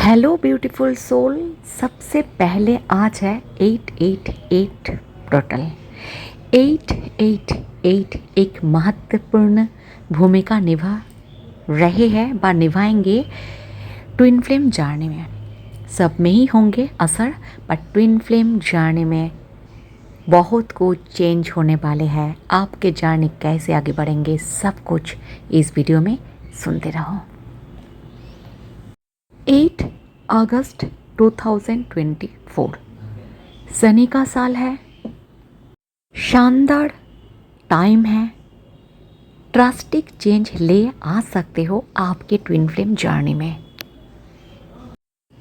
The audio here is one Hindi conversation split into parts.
Hello beautiful soul. सबसे पहले आज है 888 टोटल। 888 एक महत्वपूर्ण भूमिका निभा रहे हैं व निभाएंगे ट्विन फ्लेम जर्नी में। सब में ही होंगे असर, बट ट्विन फ्लेम जर्नी में बहुत कुछ चेंज होने वाले हैं। आपके जर्नी कैसे आगे बढ़ेंगे, सब कुछ इस वीडियो में सुनते रहो। 8 अगस्त 2024 शनि का साल है। शानदार टाइम है। ड्रास्टिक चेंज ले आ सकते हो आपके ट्विन फ्लेम जर्नी में।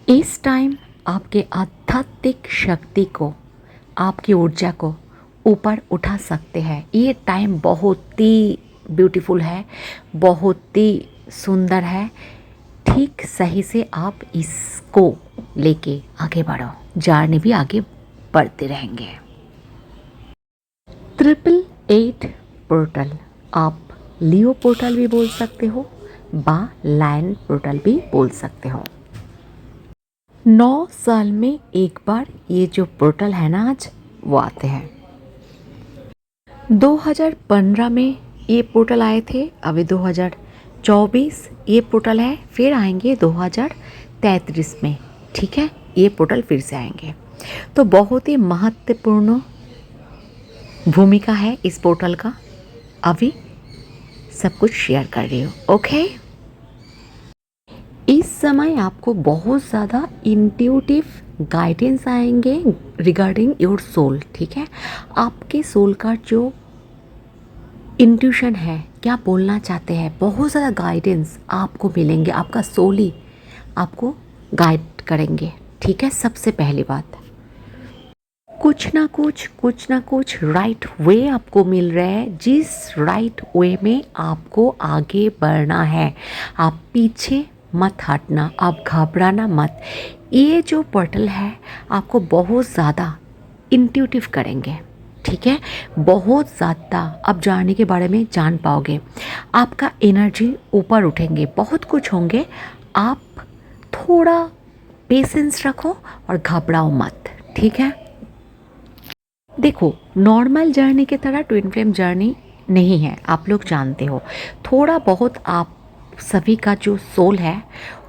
इस टाइम आपके आध्यात्मिक शक्ति को, आपकी ऊर्जा को ऊपर उठा सकते हैं। ये टाइम बहुत ही ब्यूटीफुल है, बहुत ही सुंदर है। ठीक सही से आप इसको लेके आगे बढ़ो, जर्नी भी आगे बढ़ते रहेंगे। 888 पोर्टल, आप लियो पोर्टल भी बोल सकते हो, बा लायन पोर्टल भी बोल सकते हो। 9 साल में एक बार ये जो पोर्टल है ना, आज वो आते हैं। 2015 में ये पोर्टल आए थे, अभी 2024 ये पोर्टल है, फिर आएंगे 2033 में। ठीक है, ये पोर्टल फिर से आएंगे। तो बहुत ही महत्वपूर्ण भूमिका है इस पोर्टल का। अभी सब कुछ शेयर कर रही हूँ। ओके, इस समय आपको बहुत ज़्यादा इंट्यूटिव गाइडेंस आएंगे रिगार्डिंग योर सोल। ठीक है, आपके सोल का जो इंट्यूशन है, क्या बोलना चाहते हैं, बहुत ज़्यादा गाइडेंस आपको मिलेंगे। आपका सोल ही आपको गाइड करेंगे। ठीक है, सबसे पहली बात, कुछ ना कुछ राइट वे आपको मिल रहा है, जिस राइट वे में आपको आगे बढ़ना है। आप पीछे मत हटना, आप घबराना मत। ये जो पोर्टल है आपको बहुत ज़्यादा इंट्यूटिव करेंगे। ठीक है, बहुत ज़्यादा आप जर्नी के बारे में जान पाओगे। आपका एनर्जी ऊपर उठेंगे, बहुत कुछ होंगे। आप थोड़ा पेशेंस रखो और घबराओ मत। ठीक है, देखो नॉर्मल जर्नी की तरह ट्विन फ्लेम जर्नी नहीं है, आप लोग जानते हो। थोड़ा बहुत आप सभी का जो सोल है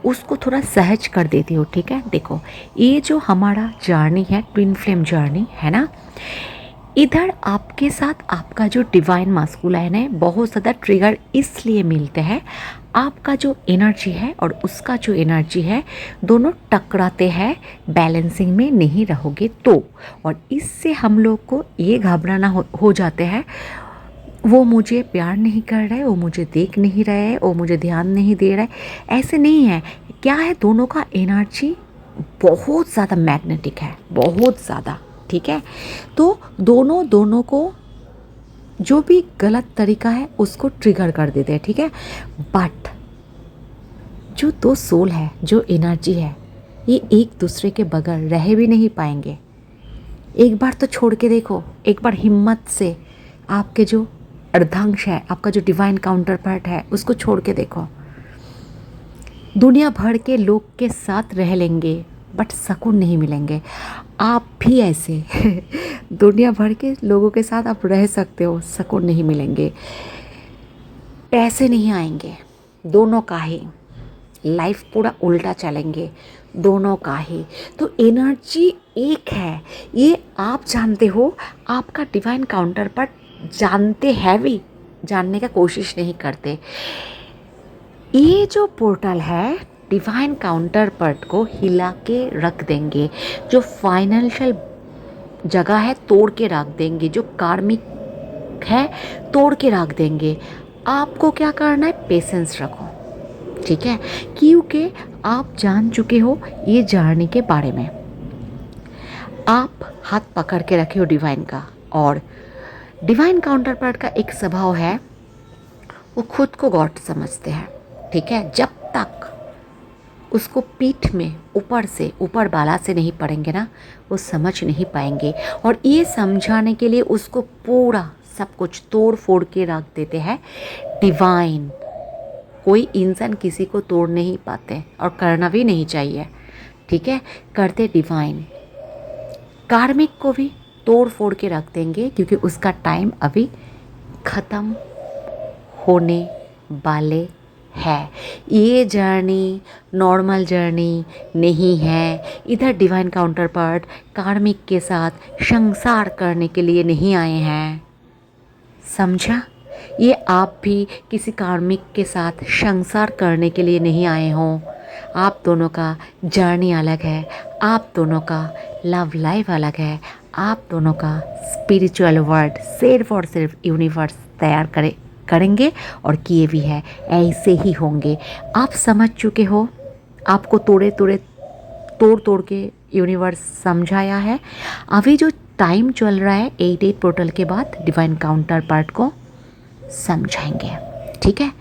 उसको थोड़ा सहज कर देती हो। ठीक है, देखो ये जो हमारा जर्नी है, ट्विन फ्लेम जर्नी है ना, इधर आपके साथ आपका जो डिवाइन मास्कुलाइन है, बहुत ज़्यादा ट्रिगर इसलिए मिलते हैं। आपका जो एनर्जी है और उसका जो एनर्जी है, दोनों टकराते हैं, बैलेंसिंग में नहीं रहोगे तो। और इससे हम लोग को ये घबराना हो जाते हैं, वो मुझे प्यार नहीं कर रहा है, वो मुझे देख नहीं रहा है, वो मुझे ध्यान नहीं दे रहा है। ऐसे नहीं है। क्या है, दोनों का एनर्जी बहुत ज़्यादा मैग्नेटिक है, बहुत ज़्यादा। ठीक है, तो दोनों को जो भी गलत तरीका है उसको ट्रिगर कर देते हैं। ठीक है, बट जो दो सोल है, जो एनर्जी है, ये एक दूसरे के बगैर रह भी नहीं पाएंगे। एक बार तो छोड़ के देखो, एक बार हिम्मत से आपके जो अर्धांश है, आपका जो डिवाइन काउंटर पार्ट है, उसको छोड़ के देखो। दुनिया भर के लोग के साथ रह लेंगे बट सुकून नहीं मिलेंगे। आप भी ऐसे दुनिया भर के लोगों के साथ आप रह सकते हो, सुकून नहीं मिलेंगे, पैसे नहीं आएंगे, दोनों का ही लाइफ पूरा उल्टा चलेंगे, दोनों का ही। तो एनर्जी एक है, ये आप जानते हो। आपका डिवाइन काउंटर पर जानते हैं भी, जानने का कोशिश नहीं करते। ये जो पोर्टल है डिवाइन काउंटर पार्ट को हिला के रख देंगे। जो फाइनेंशियल जगह है तोड़ के रख देंगे, जो कार्मिक है तोड़ के रख देंगे। आपको क्या करना है, पेशेंस रखो। ठीक है, क्योंकि आप जान चुके हो ये जर्नी के बारे में। आप हाथ पकड़ के रखे हो डिवाइन का, और डिवाइन काउंटर पार्ट का एक स्वभाव है, वो खुद को गॉड समझते हैं। ठीक है, जब तक उसको पीठ में ऊपर से, ऊपर बाला से नहीं पड़ेंगे ना, वो समझ नहीं पाएंगे। और ये समझाने के लिए उसको पूरा सब कुछ तोड़ फोड़ के रख देते हैं डिवाइन। कोई इंसान किसी को तोड़ नहीं पाते और करना भी नहीं चाहिए। ठीक है, करते डिवाइन। कार्मिक को भी तोड़ फोड़ के रख देंगे क्योंकि उसका टाइम अभी ख़त्म होने वाले है। ये जर्नी नॉर्मल जर्नी नहीं है। इधर डिवाइन काउंटर पार्ट कार्मिक के साथ संसार करने के लिए नहीं आए हैं, समझा? ये आप भी किसी कार्मिक के साथ संसार करने के लिए नहीं आए हों। आप दोनों का जर्नी अलग है, आप दोनों का लव लाइफ अलग है, आप दोनों का स्पिरिचुअल वर्ल्ड सिर्फ और सिर्फ यूनिवर्स तैयार करेंगे और किए भी है, ऐसे ही होंगे। आप समझ चुके हो, आपको तोड़ तोड़ के यूनिवर्स समझाया है। अभी जो टाइम चल रहा है 8 पोर्टल के बाद डिवाइन काउंटर पार्ट को समझाएंगे, ठीक है?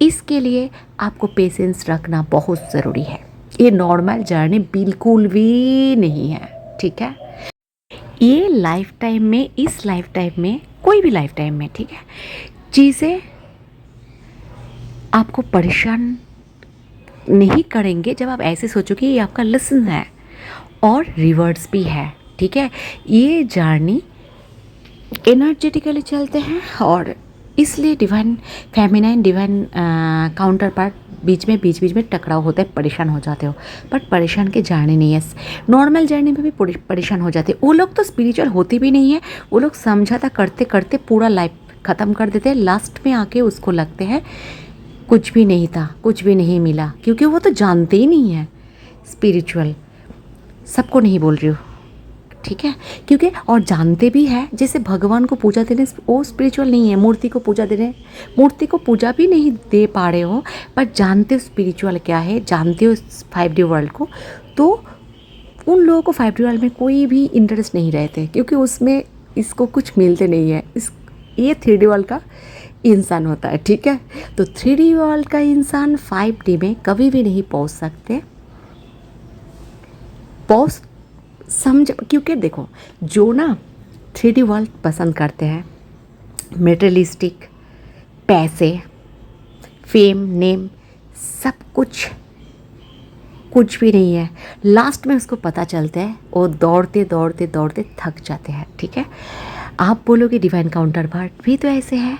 इसके लिए आपको पेशेंस रखना बहुत ज़रूरी है। ये नॉर्मल जर्नी बिल्कुल भी नहीं है, ठीक है? ये लाइफ टाइम में, इस लाइफ टाइम में, कोई भी लाइफ टाइम में, ठीक है, चीज़ें आपको परेशान नहीं करेंगे जब आप ऐसे सोचो कि ये आपका लेसन है और रिवर्ड्स भी है, ठीक है? ये जर्नी एनर्जेटिकली चलते हैं और इसलिए divine feminine divine counterpart बीच में टकराव होता है, परेशान हो जाते हो। बट परेशान के जर्नी नहीं है, नॉर्मल जर्नी में भी परेशान हो जाते हैं। वो लोग तो स्पिरिचुअल होते भी नहीं है, वो लोग समझौता करते करते पूरा लाइफ ख़त्म कर देते हैं। लास्ट में आके उसको लगते हैं कुछ भी नहीं था, कुछ भी नहीं मिला, क्योंकि वो तो जानते ही नहीं है स्पिरिचुअल। सबको नहीं बोल रही हूँ, ठीक है? क्योंकि और जानते भी है, जैसे भगवान को पूजा देने वो स्पिरिचुअल नहीं है, मूर्ति को पूजा देने, मूर्ति को पूजा भी नहीं दे पा रहे हो, पर जानते हो स्पिरिचुअल क्या है, जानते हो 5D वर्ल्ड को, तो उन लोगों को 5D वर्ल्ड में कोई भी इंटरेस्ट नहीं रहते, क्योंकि उसमें इसको कुछ मिलते नहीं है। ये 3D वर्ल्ड का इंसान होता है, ठीक है? तो 3D वर्ल्ड का इंसान 5D में कभी भी नहीं पहुंच सकते, समझ? क्योंकि देखो, जो ना 3D वर्ल्ड पसंद करते हैं, मेटेरियलिस्टिक, पैसे, फेम, नेम, सब कुछ भी नहीं है। लास्ट में उसको पता चलता है, वो दौड़ते थक जाते हैं, ठीक है? आप बोलोगे डिवाइन काउंटर पार्ट भी तो ऐसे है,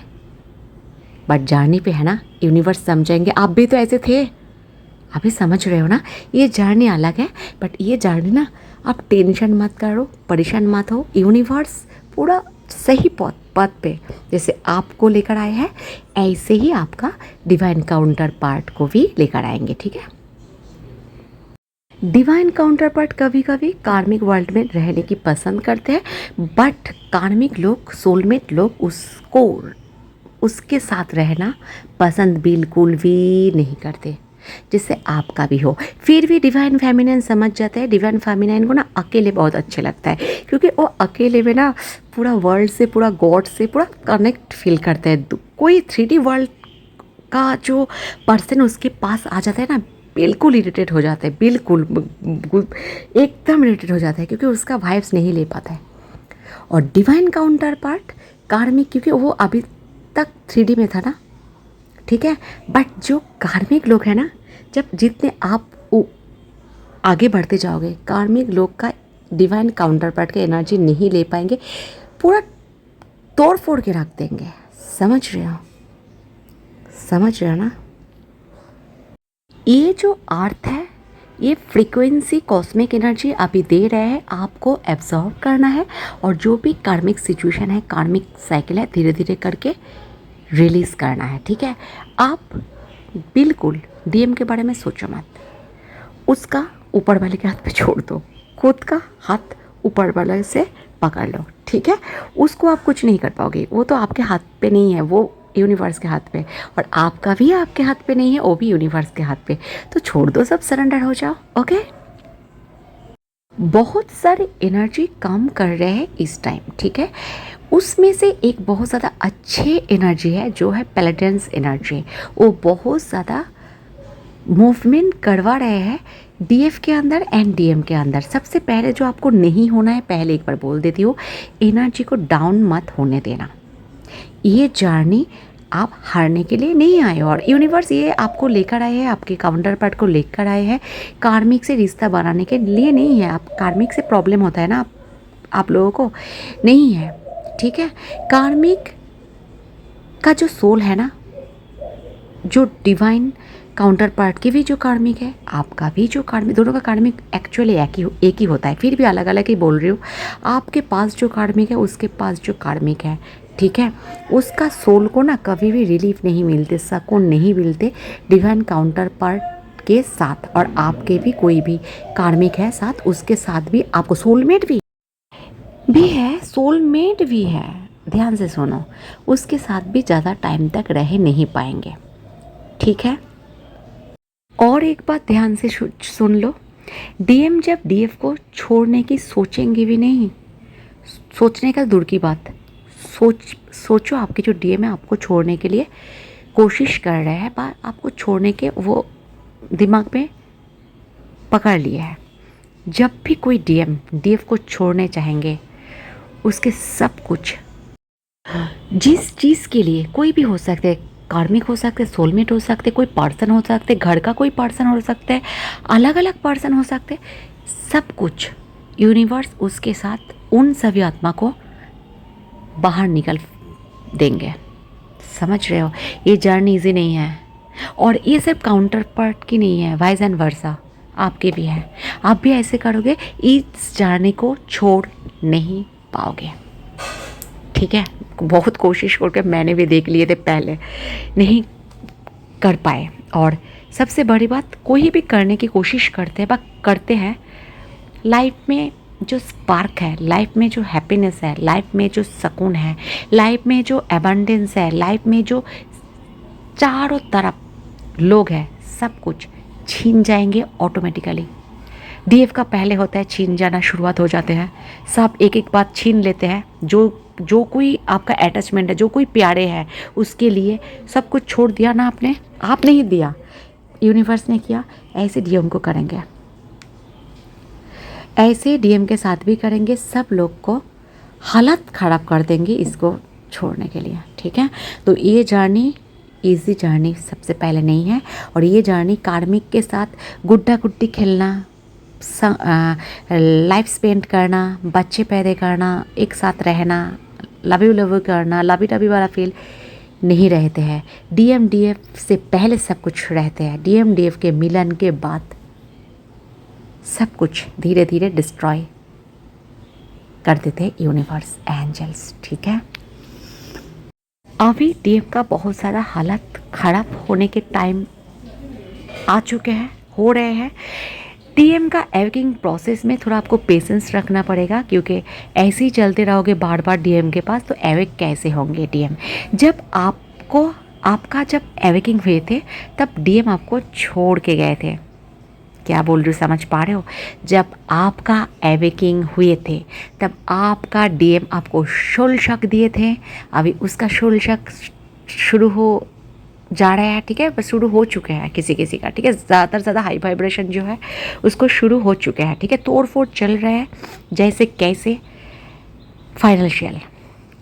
बट जर्नी पे है ना, यूनिवर्स समझेंगे। आप भी तो ऐसे थे, अभी समझ रहे हो ना? ये जर्नी अलग है, बट ये जर्नी ना, आप टेंशन मत करो, परेशान मत हो। यूनिवर्स पूरा सही पथ पे जैसे आपको लेकर आए हैं, ऐसे ही आपका डिवाइन काउंटर पार्ट को भी लेकर आएंगे, ठीक है? डिवाइन काउंटर पार्ट कभी कभी कार्मिक वर्ल्ड में रहने की पसंद करते हैं, बट कार्मिक लोग, सोलमेट लोग उसके साथ रहना पसंद बिल्कुल भी नहीं करते, जिससे आपका भी हो। फिर भी डिवाइन फेमिनाइन समझ जाते हैं। डिवाइन फेमिनाइन को ना अकेले बहुत अच्छे लगता है, क्योंकि वो अकेले में ना पूरा वर्ल्ड से, पूरा गॉड से पूरा कनेक्ट फील करते हैं। कोई 3D वर्ल्ड का जो पर्सन उसके पास आ जाता है ना, बिल्कुल इरिटेट हो जाता है, बिल्कुल एकदम इरिटेट हो जाता है, क्योंकि उसका वाइब्स नहीं ले पाता है। और डिवाइन काउंटर पार्ट कार्मिक, क्योंकि वो अभी तक 3D में था ना, ठीक है? बट जो कार्मिक लोग हैं ना, जब जितने आप आगे बढ़ते जाओगे, कार्मिक लोग का डिवाइन काउंटर पार्ट की एनर्जी नहीं ले पाएंगे, पूरा तोड़ फोड़ के रख देंगे। समझ रहे हो? समझ रहे हो ना? ये जो अर्थ है, ये फ्रीक्वेंसी कॉस्मिक एनर्जी अभी दे रहे हैं, आपको एब्जॉर्ब करना है, और जो भी कार्मिक सिचुएशन है, कार्मिक साइकिल है, धीरे धीरे करके रिलीज़ करना है, ठीक है? आप बिल्कुल डीएम के बारे में सोचो मत, उसका ऊपर वाले के हाथ पे छोड़ दो, खुद का हाथ ऊपर वाले से पकड़ लो, ठीक है? उसको आप कुछ नहीं कर पाओगे, वो तो आपके हाथ पे नहीं है, वो यूनिवर्स के हाथ पे, और आपका भी आपके हाथ पे नहीं है, वो भी यूनिवर्स के हाथ पे। तो छोड़ दो, सब सरेंडर हो जाओ, ओके? बहुत सारी एनर्जी काम कर रहे हैं इस टाइम, ठीक है? उसमें से एक बहुत ज़्यादा अच्छी एनर्जी है, जो है पैलेडियंस एनर्जी। वो बहुत ज़्यादा मूवमेंट करवा रहे हैं डीएफ के अंदर एंड डीएम के अंदर। सबसे पहले जो आपको नहीं होना है, पहले एक बार बोल देती हूँ, एनर्जी को डाउन मत होने देना। ये जर्नी आप हारने के लिए नहीं आए हो। और यूनिवर्स ये आपको लेकर आए हैं, आपके काउंटर पार्ट को लेकर आए हैं कार्मिक से रिश्ता बनाने के लिए नहीं है। आप कार्मिक से प्रॉब्लम होता है ना आप लोगों को, नहीं है, ठीक है। कार्मिक का जो सोल है ना, जो डिवाइन काउंटर पार्ट की भी जो कार्मिक है, आपका भी जो कार्मिक, दोनों का कार्मिक एक्चुअली एक ही होता है, फिर भी अलग अलग ही बोल रही हूँ। आपके पास जो कार्मिक है, उसके पास जो कार्मिक है, ठीक है, उसका सोल को ना कभी भी रिलीफ नहीं मिलते, सुकून नहीं मिलते डिवाइन काउंटर पार्ट के साथ। और आपके भी कोई भी कार्मिक है साथ, उसके साथ भी आपको सोलमेट भी है, सोलमेट भी है, ध्यान से सुनो, उसके साथ भी ज़्यादा टाइम तक रह नहीं पाएंगे, ठीक है। और एक बात ध्यान से सुन लो, डीएम जब डीएफ को छोड़ने की सोचेंगे भी नहीं, सोचने का दूर की बात, सोचो आपके जो डीएम है आपको छोड़ने के लिए कोशिश कर रहे हैं, पर आपको छोड़ने के वो दिमाग में पकड़ लिया है। जब भी कोई डीएम डीएफ को छोड़ने चाहेंगे, उसके सब कुछ, जिस चीज़ के लिए, कोई भी हो सकते हैं, कार्मिक हो सकते, सोलमेट हो सकते, कोई पर्सन हो सकते, घर का कोई पर्सन हो सकता है, अलग अलग पर्सन हो सकते, सब कुछ यूनिवर्स उसके साथ उन सभी आत्मा को बाहर निकल देंगे। समझ रहे हो, ये जर्नी इजी नहीं है। और ये सिर्फ काउंटर पार्ट की नहीं है, वाइज एंड वर्सा आपके भी है। आप भी ऐसे करोगे, इस जर्नी को छोड़ नहीं पाओगे, ठीक है। बहुत कोशिश करके मैंने भी देख लिए थे, पहले नहीं कर पाए। और सबसे बड़ी बात, कोई भी करने की कोशिश करते हैं, लाइफ में जो स्पार्क है, लाइफ में जो हैप्पीनेस है, लाइफ में जो सुकून है, लाइफ में जो एबंडेंस है, लाइफ में जो चारों तरफ लोग हैं, सब कुछ छीन जाएंगे ऑटोमेटिकली। डीएफ का पहले होता है छीन जाना, शुरुआत हो जाते हैं, सब एक एक बात छीन लेते हैं। जो कोई आपका अटैचमेंट है, जो कोई प्यारे है, उसके लिए सब कुछ छोड़ दिया ना आपने, आप नहीं दिया, यूनिवर्स ने किया। ऐसे डीएम को करेंगे, ऐसे डीएम के साथ भी करेंगे, सब लोग को हालत ख़राब कर देंगे इसको छोड़ने के लिए, ठीक है। तो ये जर्नी इजी जर्नी सबसे पहले नहीं है। और ये जर्नी कार्मिक के साथ गुड्डा गुड्डी खेलना, लाइफ स्पेंड करना, बच्चे पैदा करना, एक साथ रहना, लव यू करना, लवी टवी वाला फील नहीं रहते हैं। डीएम डीएफ से पहले सब कुछ रहते हैं, डीएम डीएफ के मिलन के बाद सब कुछ धीरे धीरे डिस्ट्रॉय कर देते हैं यूनिवर्स, एंजल्स, ठीक है। अभी डीएम का बहुत सारा हालत ख़राब होने के टाइम आ चुके हैं, हो रहे हैं। डीएम का एवकिंग प्रोसेस में थोड़ा आपको पेशेंस रखना पड़ेगा, क्योंकि ऐसे ही चलते रहोगे बार बार डीएम के पास, तो एवेक कैसे होंगे डीएम। जब आपका जब एवेकिंग हुए थे, तब डीएम आपको छोड़ के गए थे। क्या बोल रही हूँ, समझ पा रहे हो? जब आपका एवेकिंग हुए थे, तब आपका डीएम आपको शुल्क दिए थे। अभी उसका शुल्क शुरू हो जा रहा है, ठीक है, बस शुरू हो चुके हैं किसी किसी का, ठीक है। ज़्यादा हाई वाइब्रेशन जो है उसको शुरू हो चुके हैं, ठीक है। तोड़ फोड़ चल रहा है जैसे कैसे फाइनेंशियल,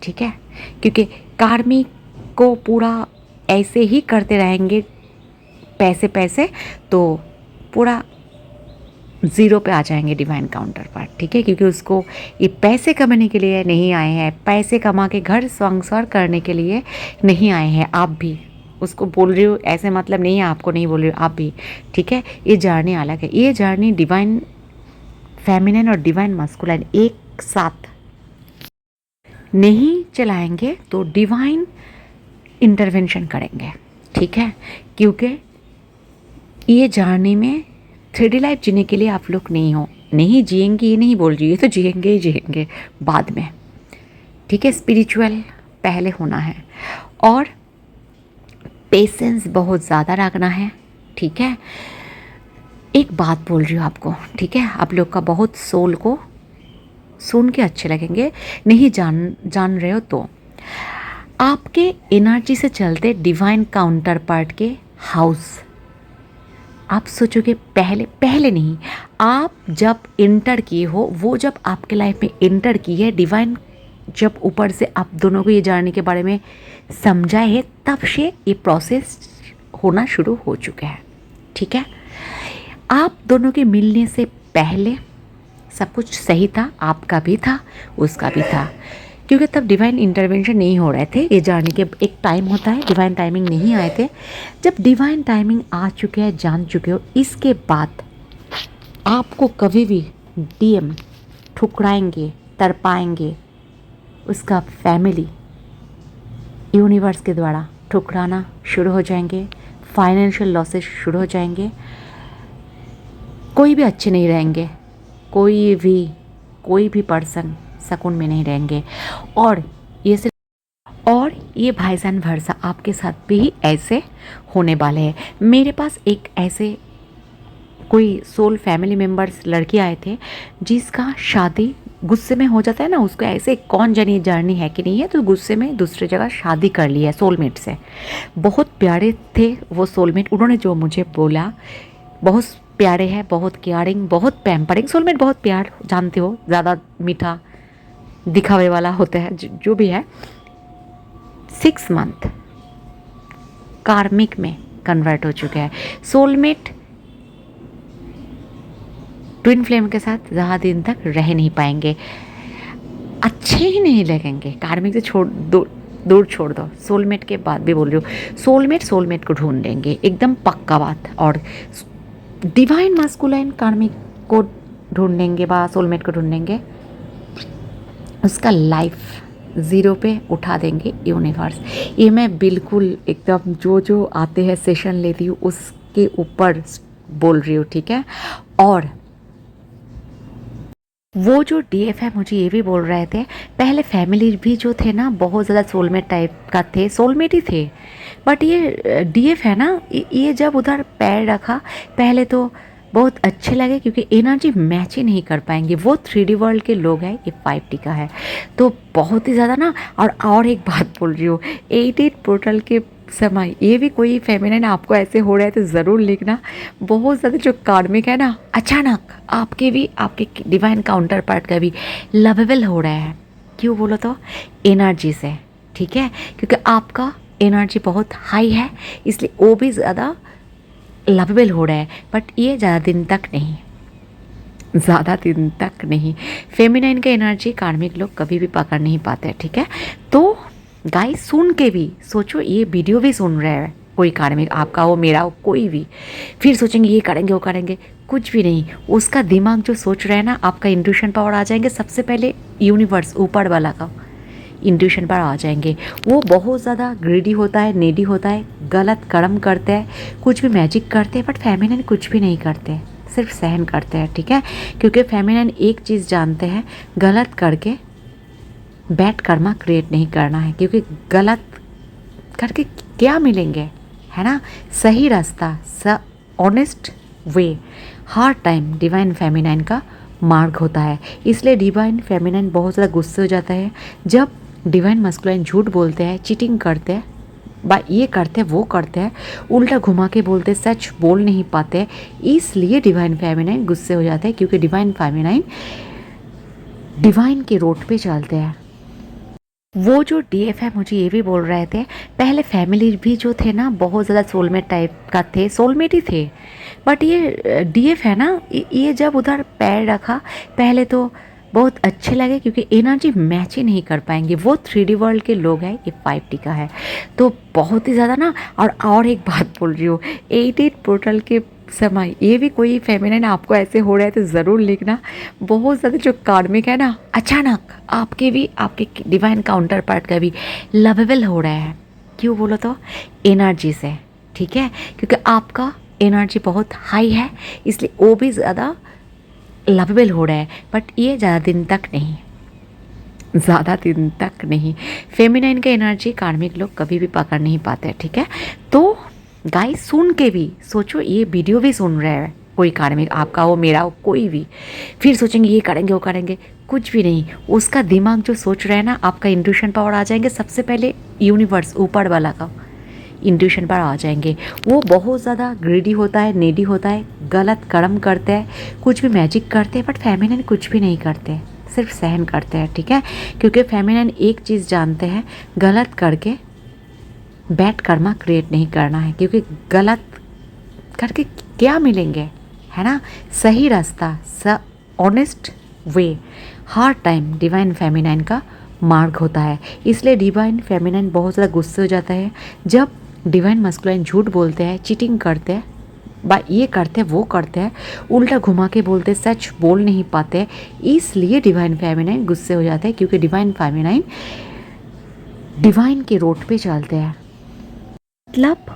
ठीक है, क्योंकि कार्मिक को पूरा ऐसे ही करते रहेंगे, पैसे तो पूरा ज़ीरो पे आ जाएंगे डिवाइन काउंटर पार्ट, ठीक है, क्योंकि उसको ये पैसे कमाने के लिए नहीं आए हैं, पैसे कमा के घर संसार करने के लिए नहीं आए हैं। आप भी उसको बोल रही हो ऐसे मतलब नहीं है, आपको नहीं बोल रही हो, आप भी, ठीक है। ये जर्नी अलग है, ये जर्नी डिवाइन फेमिनिन और डिवाइन मस्कुलाइन एक साथ नहीं चलाएंगे तो डिवाइन इंटरवेंशन करेंगे, ठीक है। क्योंकि ये जर्नी में 3D लाइफ जीने के लिए आप लोग नहीं जिएंगे, ये नहीं बोल रही, ये तो जिएंगे ही जिएंगे बाद में, ठीक है। स्पिरिचुअल पहले होना है और पेशेंस बहुत ज़्यादा रखना है, ठीक है। एक बात बोल रही हूँ आपको, ठीक है, आप लोग का बहुत सोल को सुन के अच्छे लगेंगे, नहीं जान रहे हो तो आपके एनर्जी से चलते डिवाइन काउंटर पार्ट के हाउस, आप सोचोगे पहले नहीं, आप जब इंटर किए हो, वो जब आपके लाइफ में इंटर की है, डिवाइन जब ऊपर से आप दोनों को ये जानने के बारे में समझा है, तब से ये प्रोसेस होना शुरू हो चुका है। ठीक है, आप दोनों के मिलने से पहले सब कुछ सही था, आपका भी था, उसका भी था, क्योंकि तब डिवाइन इंटरवेंशन नहीं हो रहे थे। ये जानने के एक टाइम होता है, डिवाइन टाइमिंग नहीं आए थे। जब डिवाइन टाइमिंग आ चुके हैं, जान चुके हो, इसके बाद आपको कभी भी डीएम ठुकराएंगे, तड़पाएंगे, उसका फैमिली यूनिवर्स के द्वारा ठुकराना शुरू हो जाएंगे, फाइनेंशियल लॉसेस शुरू हो जाएंगे, कोई भी अच्छे नहीं रहेंगे, कोई भी पर्सन सुकून में नहीं रहेंगे। और ये भाईजान भरसा आपके साथ भी ऐसे होने वाले हैं। मेरे पास एक ऐसे कोई सोल फैमिली मेम्बर्स लड़के आए थे जिसका शादी गुस्से में हो जाता है ना, उसको ऐसे कौन जानी जानी है कि नहीं है, तो गुस्से में दूसरी जगह शादी कर ली है सोलमेट से। बहुत प्यारे थे वो सोलमेट, उन्होंने जो मुझे बोला, बहुत प्यारे हैं, बहुत केयरिंग, बहुत पैम्परिंग। सोलमेट बहुत प्यार, जानते हो, ज़्यादा मीठा दिखावे वाला होता है, जो भी है। 6 मंथ कार्मिक में कन्वर्ट हो चुका है। सोलमेट ट्विन फ्लेम के साथ ज़्यादा दिन तक रह नहीं पाएंगे, अच्छे ही नहीं लगेंगे। कार्मिक से दूर छोड़ दो, सोलमेट के बाद भी बोल रही हूँ, सोलमेट को ढूंढ लेंगे, एकदम पक्का बात। और डिवाइन मास्कुलाइन कार्मिक को ढूंढेंगे, सोलमेट को ढूंढेंगे, उसका लाइफ ज़ीरो पे उठा देंगे यूनिवर्स। ये मैं बिल्कुल एकदम जो आते हैं सेशन लेती हूँ उसके ऊपर बोल रही हूँ, ठीक है। और वो जो डीएफ है, मुझे ये भी बोल रहे थे, पहले फैमिली भी जो थे ना, बहुत ज़्यादा सोलमेट टाइप का थे, सोलमेट ही थे। बट ये डीएफ है ना, ये जब उधर पैर रखा, पहले तो बहुत अच्छे लगे क्योंकि एनर्जी मैच ही नहीं कर पाएंगे। वो 3D वर्ल्ड के लोग हैं, ये 5D का है, तो बहुत ही ज़्यादा ना। और एक बात बोल रही हूँ, 88 पोर्टल के समय ये भी कोई फेमिनिन आपको ऐसे हो रहा है तो ज़रूर लिखना। बहुत ज़्यादा जो कार्मिक है ना, अचानक आपके डिवाइन काउंटर पार्ट का भी लवेबल हो रहा है। क्यों बोलो तो, एनर्जी से, ठीक है, क्योंकि आपका एनर्जी बहुत हाई है, इसलिए वो भी ज़्यादा लवेबल हो रहा है। बट ये ज़्यादा दिन तक नहीं। फेमिनाइन का एनर्जी कार्मिक लोग कभी भी पकड़ नहीं पाते, ठीक है। तो गाइस, सुन के भी सोचो, ये वीडियो भी सुन रहे हैं कोई कार्मिक, आपका हो, मेरा हो, कोई भी, फिर सोचेंगे ये करेंगे वो करेंगे, कुछ भी नहीं। उसका दिमाग जो सोच रहा है ना, आपका इंट्यूशन पावर आ जाएंगे, सबसे पहले यूनिवर्स ऊपर वाला का इंट्यूशन पर आ जाएंगे। वो बहुत ज़्यादा ग्रीडी होता है, नेडी होता है, गलत कर्म करते हैं, कुछ भी मैजिक करते हैं, बट फेमिनिन कुछ भी नहीं करते, सिर्फ सहन करते हैं, ठीक है। क्योंकि फेमिनिन एक चीज़ जानते हैं, गलत करके बैड कर्मा क्रिएट नहीं करना है, क्योंकि गलत करके क्या मिलेंगे, है ना। सही रास्ता, ऑनेस्ट वे हर टाइम डिवाइन फेमिनाइन का मार्ग होता है। इसलिए डिवाइन फेमिनाइन बहुत ज़्यादा गुस्से हो जाता है जब डिवाइन मस्कुलाइन झूठ बोलते हैं, चीटिंग करते हैं, ये करते हैं, वो करते हैं, उल्टा घुमा के बोलते, सच बोल नहीं पाते। इसलिए डिवाइन फेमिनाइन गुस्से हो जाते हैं, क्योंकि डिवाइन फेमिनाइन डिवाइन के रोड पे चलते हैं। वो जो डीएफ है, मुझे ये भी बोल रहे थे, पहले फैमिली भी जो थे ना, बहुत ज़्यादा सोलमेट टाइप का थे, सोलमेट ही थे। बट ये डीएफ है ना, ये जब उधर पैर रखा, पहले तो बहुत अच्छे लगे क्योंकि एनर्जी मैच ही नहीं कर पाएंगे। वो 3D वर्ल्ड के लोग हैं, ये 5D का है, तो बहुत ही ज़्यादा ना। और एक बात बोल रही हूँ, 88 पोर्टल के समय ये भी कोई फेमिनिन आपको ऐसे हो रहा है तो ज़रूर लिखना। बहुत ज़्यादा जो कार्मिक है ना, अचानक आपके डिवाइन काउंटर पार्ट का भी लवेबल हो रहा है। क्यों बोलो तो, एनर्जी से, ठीक है, क्योंकि आपका एनर्जी बहुत हाई है, इसलिए वो भी ज़्यादा लवेबल हो रहा है। बट ये ज़्यादा दिन तक नहीं। फेमिनाइन का एनर्जी कार्मिक लोग कभी भी पकड़ नहीं पाते, ठीक है। तो गाइस, सुन के भी सोचो, ये वीडियो भी सुन रहे हैं कोई कार्मिक, आपका हो, मेरा हो, कोई भी, फिर सोचेंगे ये करेंगे वो करेंगे, कुछ भी नहीं। उसका दिमाग जो सोच रहा है ना, आपका इंट्यूशन पावर आ जाएंगे, सबसे पहले यूनिवर्स ऊपर वाला का इंट्यूशन पर आ जाएंगे। वो बहुत ज़्यादा ग्रीडी होता है, नेडी होता है, गलत कर्म करते हैं, कुछ भी मैजिक करते हैं, बट फेमिनिन कुछ भी नहीं करते, सिर्फ सहन करते हैं, ठीक है। क्योंकि फेमिनाइन एक चीज़ जानते हैं, गलत करके बैड कर्मा क्रिएट नहीं करना है, क्योंकि गलत करके क्या मिलेंगे, है ना। सही रास्ता, ऑनेस्ट वे हर टाइम डिवाइन फेमिनाइन का मार्ग होता है। इसलिए डिवाइन फेमिनाइन बहुत ज़्यादा गुस्से हो जाता है जब डिवाइन मस्कुलाइन झूठ बोलते हैं, चीटिंग करते हैं, ये करते हैं वो करते हैं, उल्टा घुमा के बोलते, सच बोल नहीं पाते। इसलिए डिवाइन फेमिनाइन गुस्से हो जाते हैं, क्योंकि डिवाइन फेमिनाइन डिवाइन के रोड पे चलते हैं, मतलब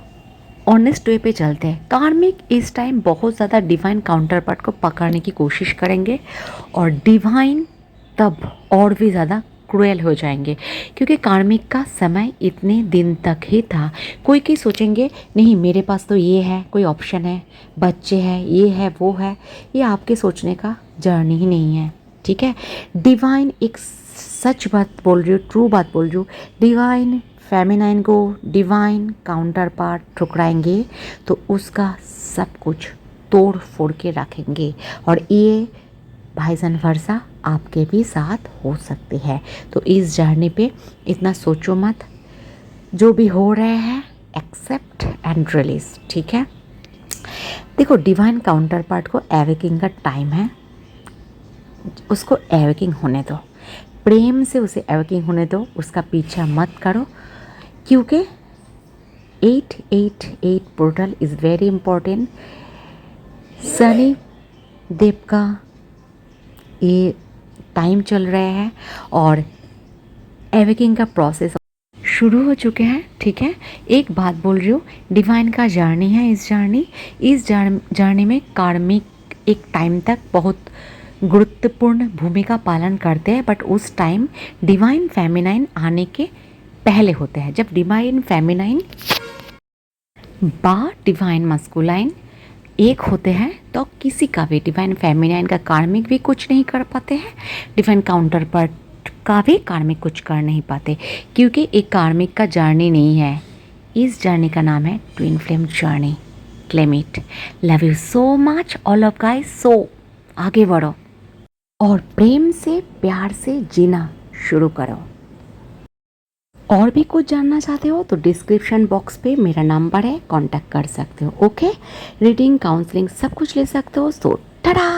ऑनेस्ट वे पे चलते हैं। कार्मिक इस टाइम बहुत ज़्यादा डिवाइन काउंटर पार्ट को पकड़ने की कोशिश करेंगे और डिवाइन तब और भी ज़्यादा क्रूएल हो जाएंगे, क्योंकि कार्मिक का समय इतने दिन तक ही था। कोई सोचेंगे नहीं मेरे पास तो ये है, कोई ऑप्शन है, बच्चे हैं, ये है वो है, ये आपके सोचने का जर्नी ही नहीं है, ठीक है। डिवाइन एक सच बात बोल रही हूँ, ट्रू बात बोल रही हूँ, डिवाइन फेमिनाइन को डिवाइन काउंटर पार्ट ठुकराएंगे तो उसका सब कुछ तोड़ फोड़ के रखेंगे। और ये भाईजान वर्षा आपके भी साथ हो सकती है। तो इस जर्नी पे इतना सोचो मत, जो भी हो रहे हैं एक्सेप्ट एंड रिलीज, ठीक है। देखो डिवाइन काउंटर पार्ट को एवेकिंग का टाइम है, उसको एवेकिंग होने दो, प्रेम से उसे एवेकिंग होने दो, उसका पीछा मत करो, क्योंकि 888 portal is very important. Shani Dev का ये टाइम चल रहे हैं और एवेकिंग का प्रोसेस शुरू हो चुके हैं, ठीक है। एक बात बोल रही हूँ, डिवाइन का जर्नी है, इस जर्नी में कार्मिक एक टाइम तक बहुत गुरुत्वपूर्ण भूमिका पालन करते हैं, बट उस टाइम डिवाइन फेमिनाइन आने के पहले होते हैं। जब डिवाइन फेमिनाइन बा डिवाइन मस्कुलाइन एक होते हैं तो किसी का भी डिवाइन फेमिनाइन का कार्मिक भी कुछ नहीं कर पाते हैं, डिवाइन काउंटर पार्ट का भी कार्मिक कुछ कर नहीं पाते, क्योंकि एक कार्मिक का जर्नी नहीं है। इस जर्नी का नाम है twin flame journey. Claim it. Love you so much all of guys. So आगे बढ़ो और प्रेम से प्यार से जीना शुरू करो। और भी कुछ जानना चाहते हो तो डिस्क्रिप्शन बॉक्स पे मेरा नंबर है, कांटेक्ट कर सकते हो। ओके, रीडिंग काउंसलिंग सब कुछ ले सकते हो। सो टाटा।